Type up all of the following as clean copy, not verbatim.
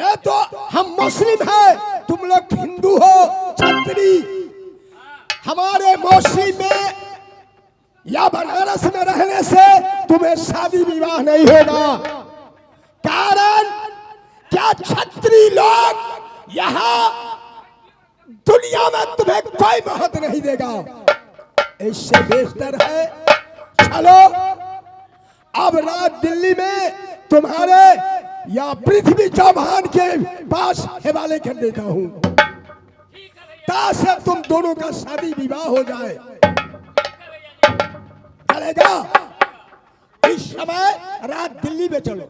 ये तो हम मुस्लिम हैं, तुम लोग हिंदू हो छत्री। हमारे मुस्लिम में या बनारस में रहने से तुम्हें शादी विवाह नहीं होगा। कारण क्या छत्री लोग यहाँ दुनिया में तुम्हें कोई महत्व नहीं देगा। इससे बेहतर है चलो अब रात दिल्ली में तुम्हारे या पृथ्वी चौहान के पास हवाले कर देता हूं, ताकि तुम दोनों का शादी विवाह हो जाए। चलेगा? इस समय रात दिल्ली में चलो।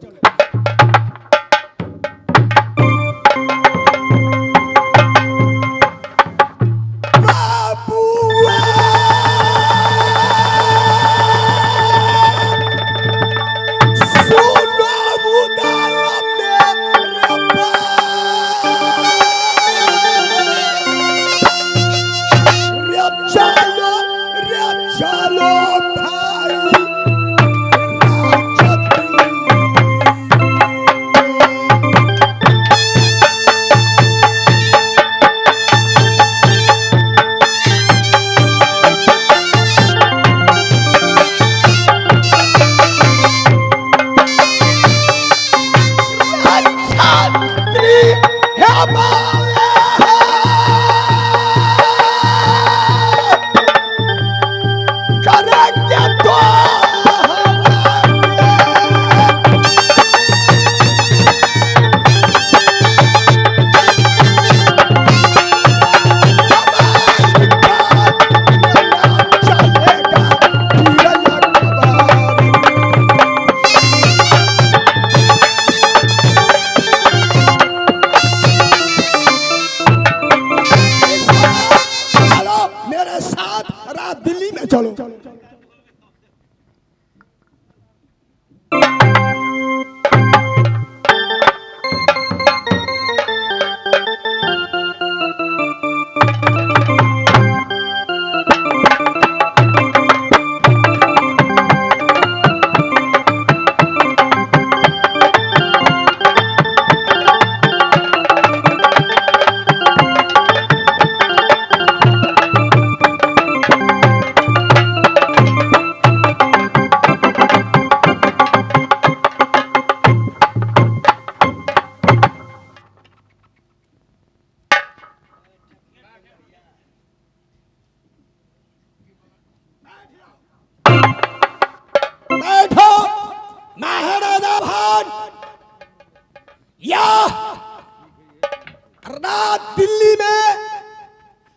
रात दिल्ली में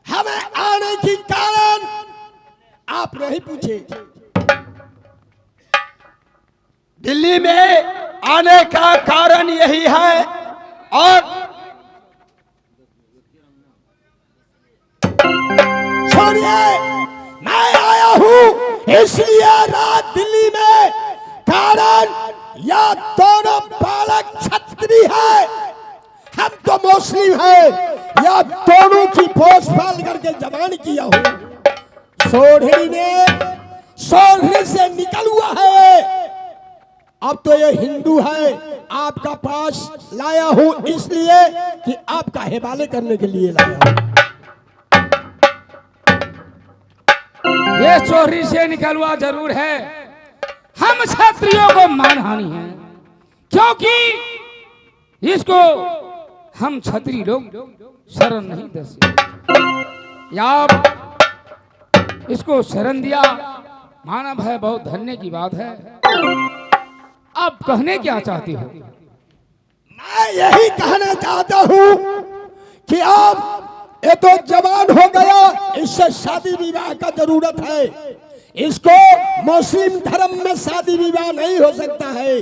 हमें आने की कारण आप नहीं पूछे। दिल्ली में आने का कारण यही है और छोड़िए, मैं आया हूं इसलिए रात दिल्ली में कारण या दोनों बालक छत्री है, हम तो मुस्लिम है, या दोनों की पोस पाल करके जवान किया हूं। सोढ़ी ने सोढ़ी से निकल हुआ है, अब तो ये हिंदू है, आपका पास लाया हूं इसलिए कि आपका हवाले करने के लिए लाया हूं। ये चोरी से निकल हुआ जरूर है, हम क्षत्रियों को मानहानि है, क्योंकि इसको हम क्षत्रिय लोग शरण नहीं दे सकते। या इसको शरण दिया, मानव है, बहुत धन्य की बात है। आप कहने क्या चाहते हो? मैं यही कहना चाहता हूं कि आप ये तो जवान हो गया, इससे शादी विवाह का जरूरत है। इसको मुस्लिम धर्म में शादी विवाह नहीं हो सकता है,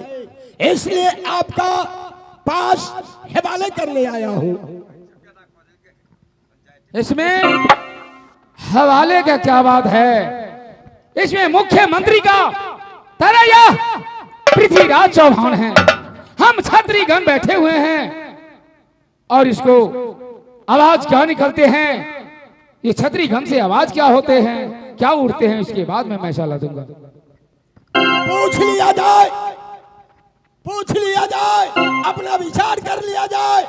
इसलिए आपका पास हवाले करने आया हूं। इसमें हवाले का क्या बात है? इसमें मुख्यमंत्री का तरैया पृथ्वीराज चौहान है, हम छत्रीगण बैठे हुए हैं और इसको आवाज क्या निकलते हैं, ये छत्रीगण से आवाज क्या होते हैं, क्या उड़ते हैं, इसके बाद में मैं सलाह दूंगा। पूछ लिया जाए, अपना विचार कर लिया जाए।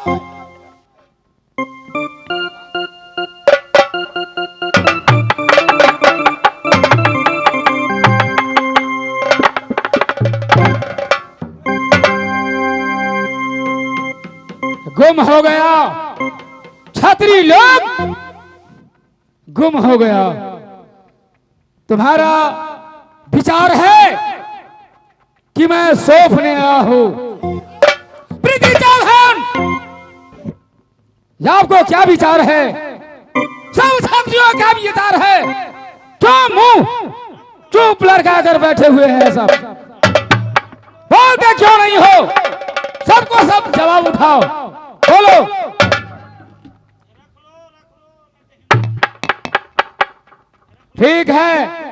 गुम हो गया, छतरी लोग गुम हो गया। तुम्हारा विचार है कि मैं सौंपने आया हूं पृथ्वी चौहान, आपको क्या विचार है? सब छात्रियों का विचार है, क्यों मुंह चुप लड़का कर बैठे हुए हैं सब? बोलते क्यों नहीं हो? सबको सब जवाब उठाओ, बोलो। ठीक है,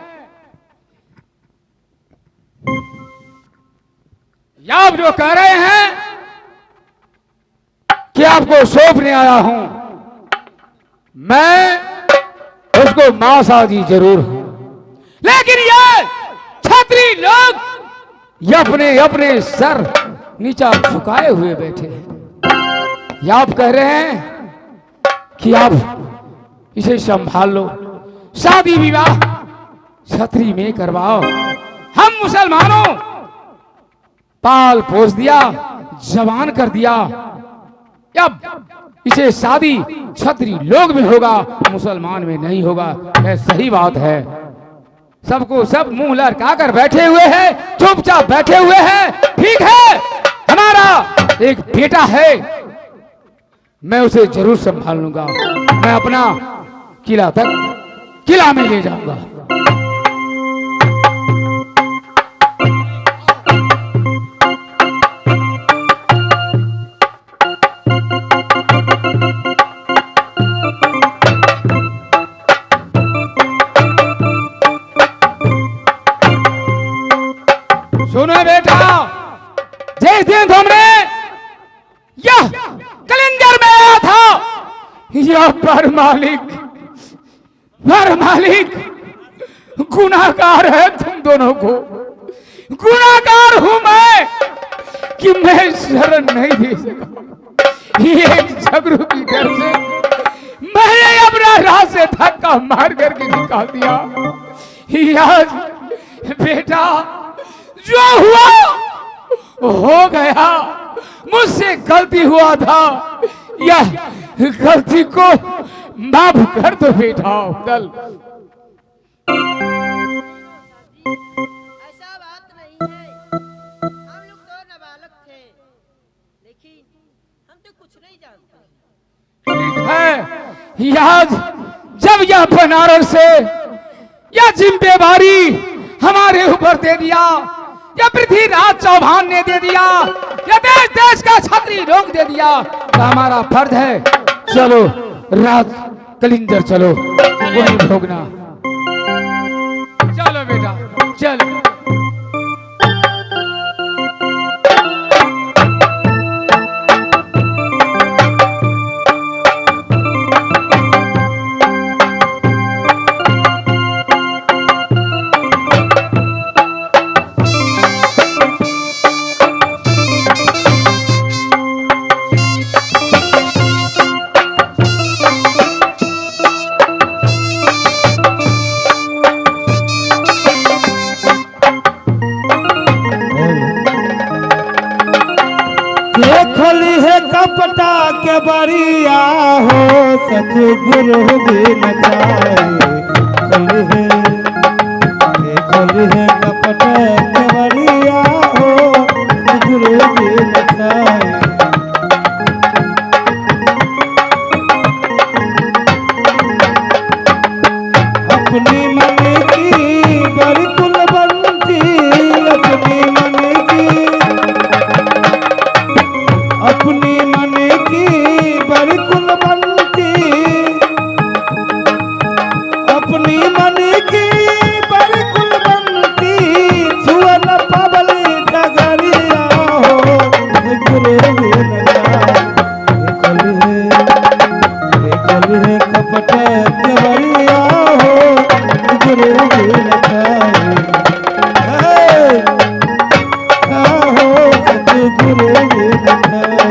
आप जो कह रहे हैं कि आपको सौंपने आया हूं, मैं उसको मांसाहारी जरूर हूं, लेकिन ये छतरी लोग ये अपने अपने सर नीचा झुकाए हुए बैठे हैं। ये आप कह रहे हैं कि आप इसे संभाल लो, शादी विवाह छतरी में करवाओ। हम मुसलमानों पाल पोस दिया, जवान कर दिया, अब इसे शादी छतरी लोग में होगा, मुसलमान में नहीं होगा। यह सही बात है। सबको सब मुंह लटका कर बैठे हुए हैं, चुपचाप बैठे हुए हैं। ठीक है, हमारा एक बेटा है, मैं उसे जरूर संभाल लूंगा। मैं अपना किला तक किला में ले जाऊंगा। सुनो बेटा, जिस दिन तुमने यह कलिंगर में आया था, यह पर मालिक गुनाहगार है तुम दोनों को। गुनाहगार हूं मैं कि मैं शरण नहीं दे सका। ये झगड़ू की डर से मैंने अपना राह से धक्का मार करके निकाल दिया। आज बेटा जो हुआ हो गया, मुझसे गलती हुआ था, यह गलती को माफ कर दो बेटा। कल ऐसा बात नहीं है, हम लोग तो नाबालग थे, लेकिन हम तो कुछ नहीं जानते। ठीक है, याद जब यह बनारस से यह जिम्मेवारी हमारे ऊपर दे दिया, या पृथ्वीराज चौहान ने दे दिया, या देश देश का छतरी लोग दे दिया, तो हमारा फर्ज है चलो राज कलिंगर चलो वही भोगना। चलो बेटा चलो। खोली है कपटा के बरिया हो, सतगुरु भी न जाए। खोली है कपटा के बरिया हो, सतगुरु भी न जाए। अपनी मन की बड़ी कुलवंती, अपनी मन की बड़ी कुलवंती, अपनी मन की बड़ी कुलवंती, छुआ न पावली डगरिया हो, गुरु भी न जाए। खोली है कपट के बरिया हो, गुरु भी न जाए। हो सतगुरु भी न जाए।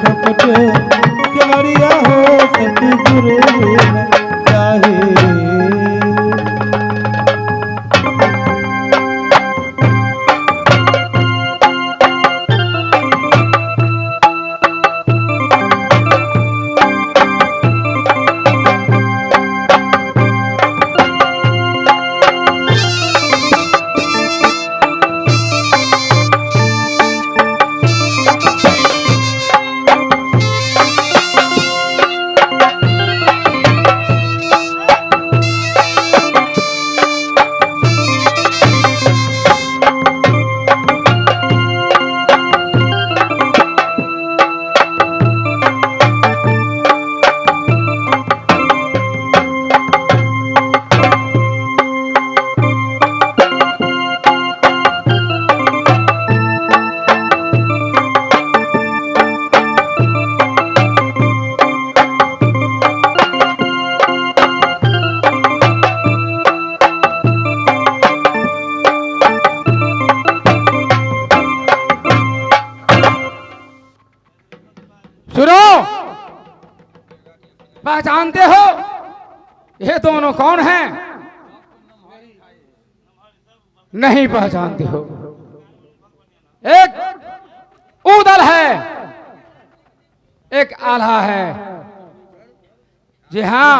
कपट के बरिया हो, सतगुरु भी न जाए। पहचानते हो ये दोनों कौन हैं? नहीं पहचानते हो। एक ऊदल है, एक आल्हा है। जी हां,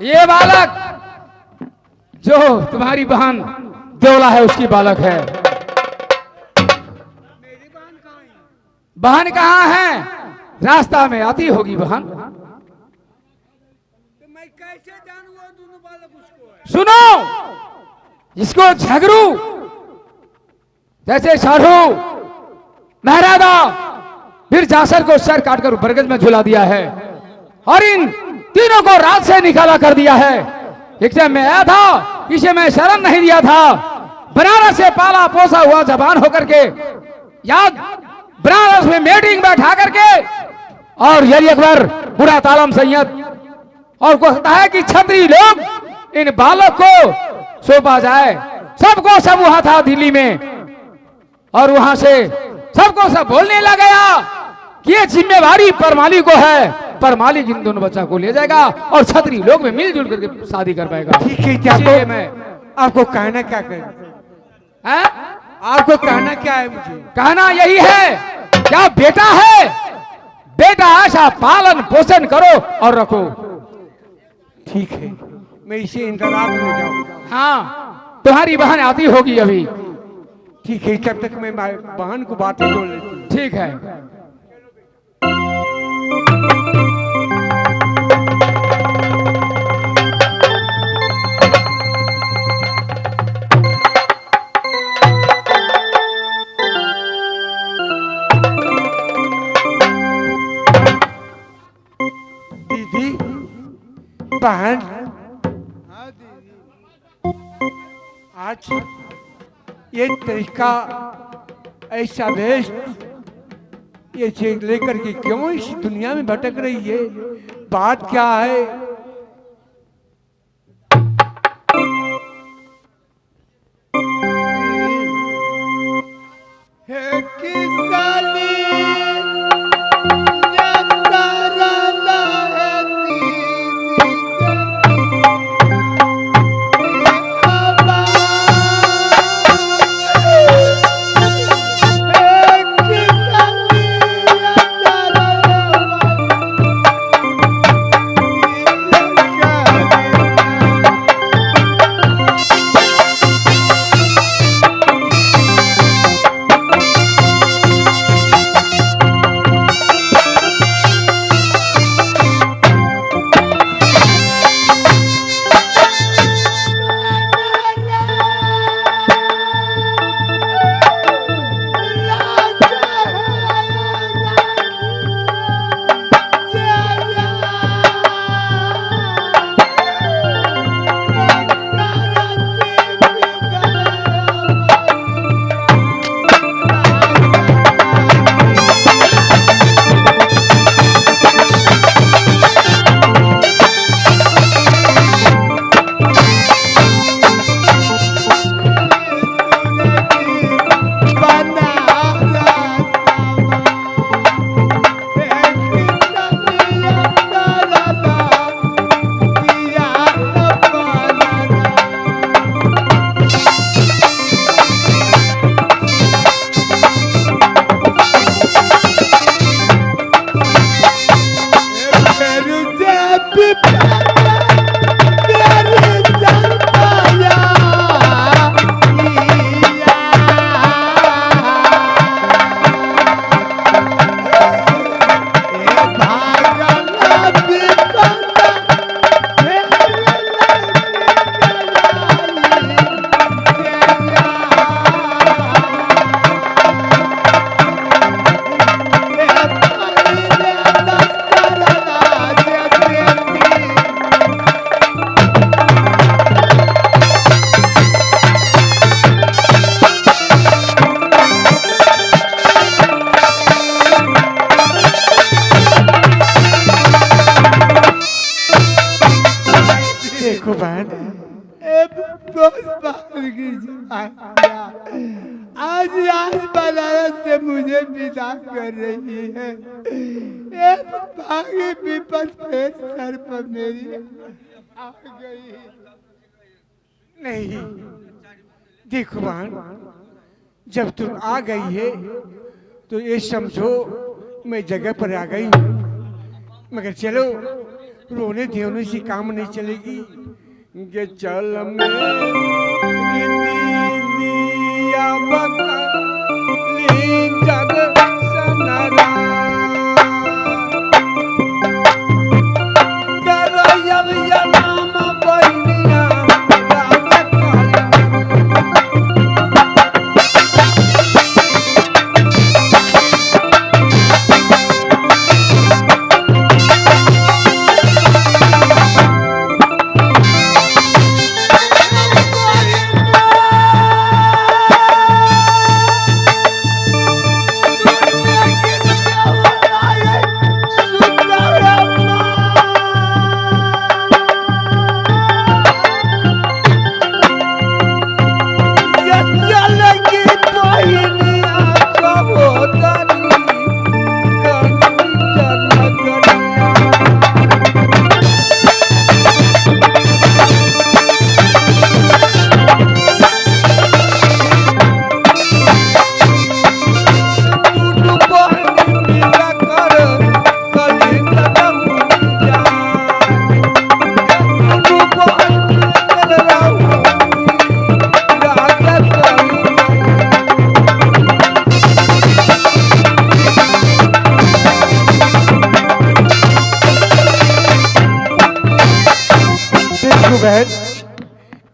ये बालक जो तुम्हारी बहन देवला है उसकी बालक है। बहन कहाँ है? रास्ता में आती होगी बहन। तो मैं कैसे जानूंगा दोनों बालक उसको है? सुनो, इसको झगड़ू जैसे साधु महरादा फिर जासर को सर काटकर बरगद में झुला दिया है और इन तीनों को रात से निकाला कर दिया है। एक जब मैं आया था, इसे मैं शरण नहीं दिया था। बनारस से पाला पोसा हुआ जवान होकर के याद बनारस में मीटिंग बैठा करके और यदि अकबर बुरा तालम सैयद और कहता है कि छत्री लोग इन बालक को सौंपा जाए। सबको सब वहां था दिल्ली में और वहां से सबको सब बोलने लग गया कि ये जिम्मेवारी परमाली को है। परमाली इन दोनों बच्चा को ले जाएगा और छत्री लोग में मिलजुल करके शादी कर पाएगा। ठीक है, क्या इसलिए तो मैं आपको कहना क्या कर हैं? आपको कहना क्या है मुझे? कहना यही है, क्या बेटा है, बेटा ऐसा पालन पोषण करो और रखो। ठीक है, मैं इसे इंतजार में जाऊंगा। हाँ, तुम्हारी बहन आती होगी अभी। ठीक है, जब तक मैं बहन को बातें जोड़ लेती हूँ। ठीक है। दीदी, बहन, आज ये तरीका ऐसा भेष ये चीज लेकर के क्यों इस दुनिया में भटक रही है? बात क्या है? भिजवा आज आज बनारस से मुझे विदा कर रही है। एक भागी विपद फिर सर पर मेरी आ गई। नहीं देखो बहन, जब तुम आ गई है तो ये समझो मैं जगह पर आ गई हूँ। मगर चलो रोने धोने से काम नहीं चलेगी। ये चल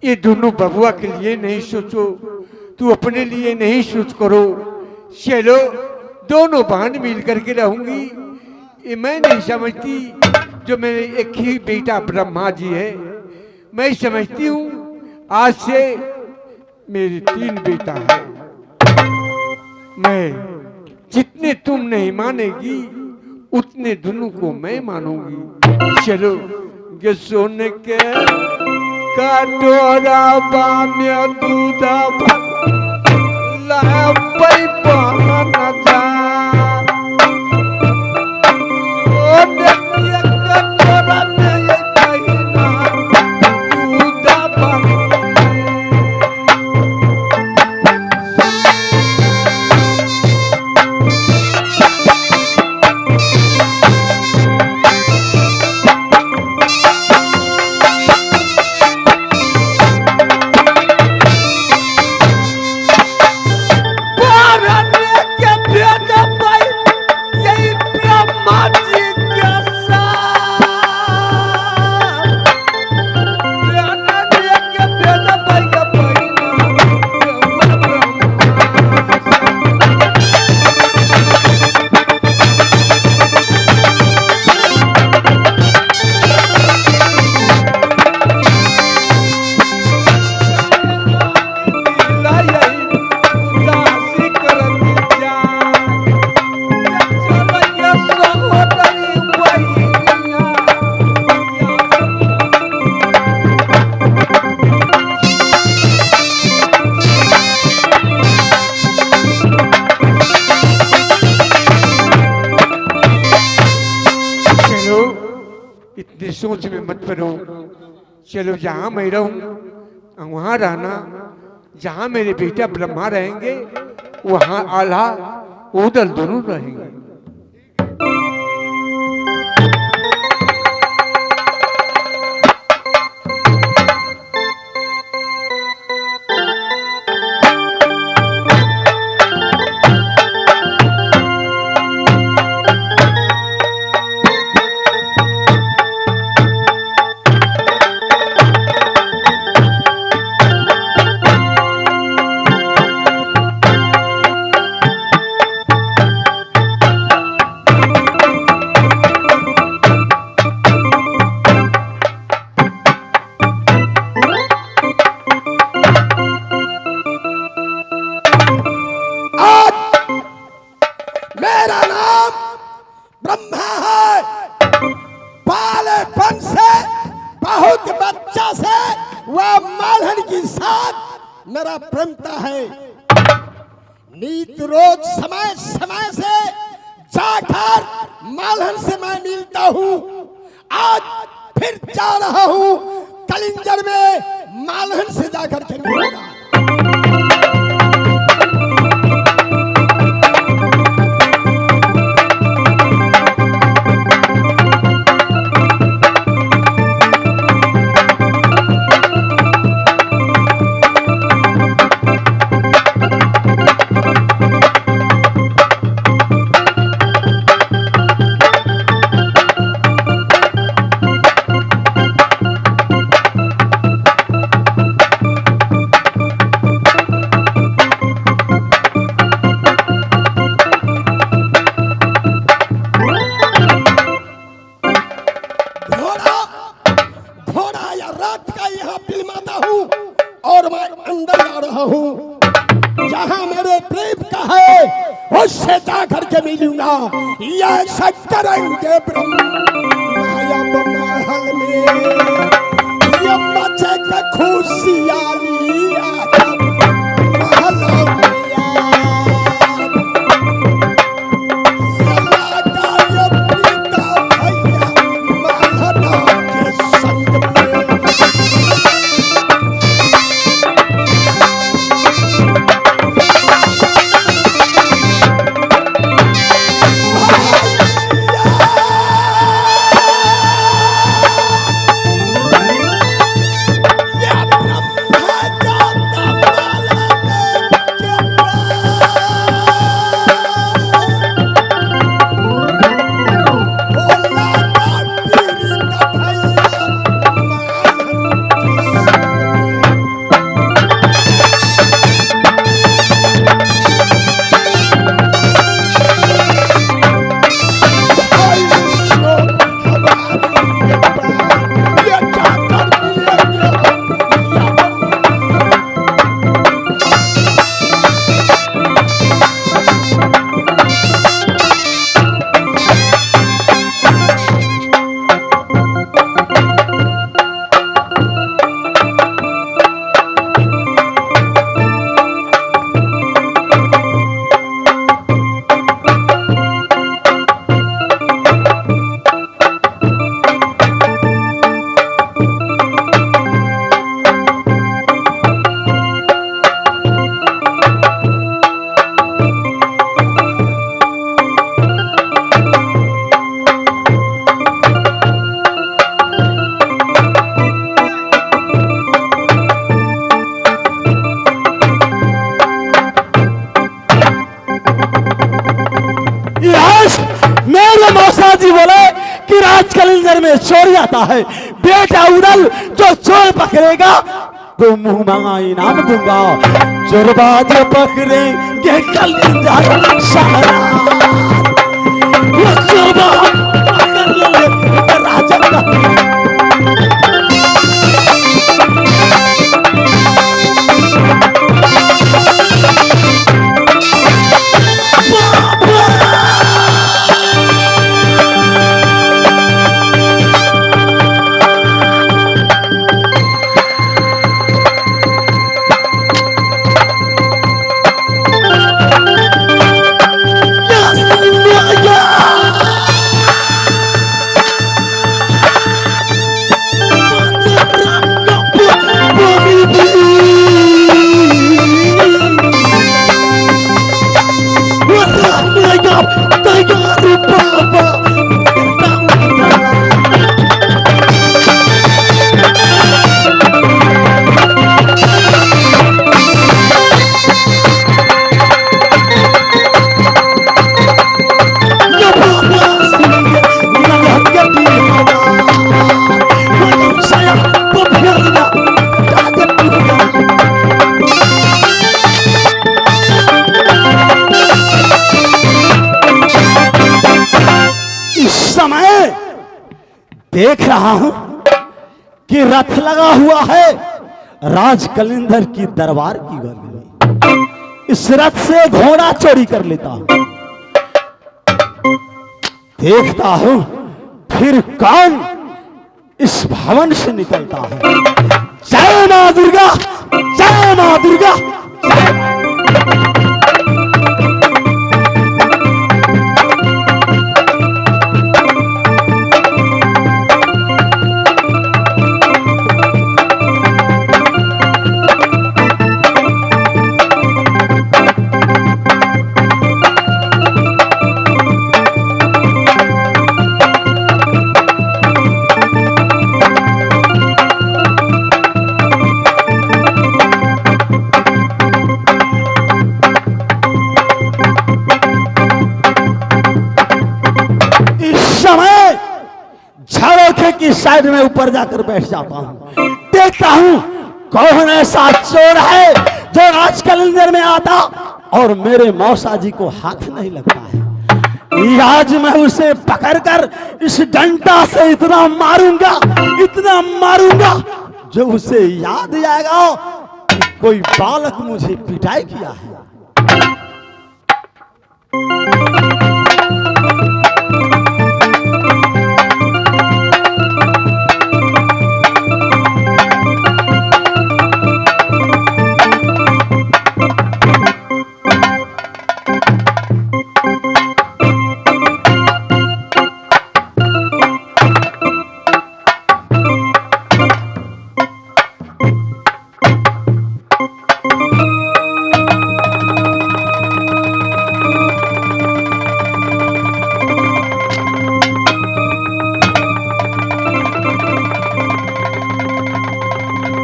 ये दोनों बबुआ के लिए नहीं सोचो, तू अपने लिए नहीं सोच करो। चलो दोनों बहन मिल करके रहूंगी। ये मैं नहीं समझती जो मेरे एक ही बेटा ब्रह्मा जी है। मैं समझती हूँ आज से मेरे 3 बेटा है। मैं जितने तुम नहीं मानेगी उतने दोनों को मैं मानूंगी। चलो ये सोने के कटोरा बाम्य दूधा लापई पहन जा। सोने के कटोरा में ये कहिना दूधा बन सोच में मत पड़ो। चलो जहाँ मैं रहूँ वहाँ रहना, जहाँ मेरे बेटा ब्रह्मा रहेंगे वहाँ आल्हा उदल दोनों रहेंगे। मेरा प्रेमता है। नीत रोज समय समय से जाकर मालहन से मैं मिलता हूँ। आज फिर जा रहा हूँ कलिंजर में मालहन से जाकर के मिलूंगा। जहां मेरे प्रेम का है उससे जा करके मिलूंगा। यह करेंगे माया महल में ये बचे के खुशियाली महल जी बोले कि राज कलिंजर में चोरी आता है। बेटा उड़ल जो चोर पकड़ेगा तो मुंह मांगा इनाम दूंगा। चोरबाज पकड़ेंगे कलिंजर सारा चोरबाज पकड़ ले राजन का देख रहा हूं कि रथ लगा हुआ है राज कलिंदर की दरबार की घर में। इस रथ से घोड़ा चोरी कर लेता हूं। देखता हूं फिर कौन इस भवन से निकलता है। जय मां दुर्गा। जय मां दुर्गा। की साइड में ऊपर जाकर बैठ जाता हूं, देखता हूं कौन ऐसा चोर है जो आजकल अंदर में आता और मेरे मौसा जी को हाथ नहीं लगता है। आज मैं उसे पकड़कर इस डंडा से इतना मारूंगा जो उसे याद आएगा कि कोई बालक मुझे पिटाई किया है।